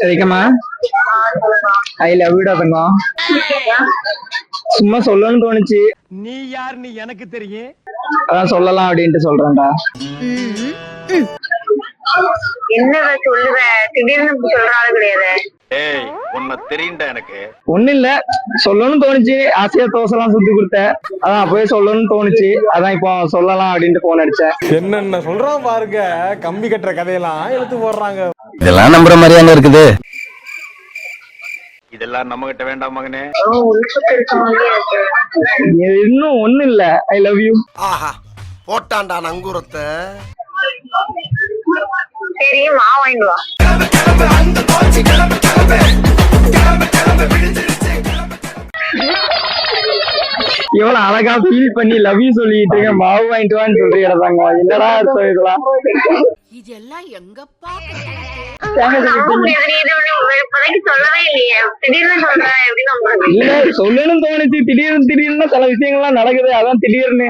சரிக்கம்மா. I love யூடா தங்கம். சும்மா சொல்லணும்னு தோணுச்சு. நீ யாருன்னு எனக்கு தெரியும். அதான் சொல்லலாம் அப்படின்ட்டு சொல்றேன்டா. என்னடா சொல்லுவ, திடீர்னு சொல்ற ஆளு கிடையாது. ஏய் உன்னை தெரியும்டா எனக்கு. ஒண்ணு இல்ல, சொல்லணும்னு தோணுச்சு. ஆசையா தோசை எல்லாம் சுத்தி கொடுத்த, அதான் அப்பவே சொல்லணும்னு தோணுச்சு. அதான் இப்போ சொல்லலாம் அப்படின்ட்டு போன் அடிச்சேன். என்னென்ன சொல்றான் பாருங்க, கம்பி கட்டுற கதையெல்லாம் எடுத்து போடுறாங்க. இதெல்லாம் நம்புற மாதிரியான இருக்குது. இதெல்லாம் நம்ம கிட்ட வேண்டாம் மகனே. இன்னும் ஒண்ணு இல்ல, ஐ லவ் யூ. ஆஹா போட்டான்டா நங்கூரத்தை. சரி மா வாங்கிட்டு வா. எவ்வளவு அழகா ஃபீல் பண்ணி லவ் யூ சொல்லிட்டு இருக்க, மாவு வாங்கிட்டு வான்னு சொல்றீங்க. என்னடா அர்த்தம் இதெல்லாம்? இதெல்லாம் எங்கப்பா சொல்லவே இல்லையே, திடீர்னு சொல்ற எப்படி நம்புறது? இல்ல சொல்லணும்னு தோணுச்சு. திடீர்னு சில விஷயங்கள்லாம் நடக்குது, அதான் திடீர்னு.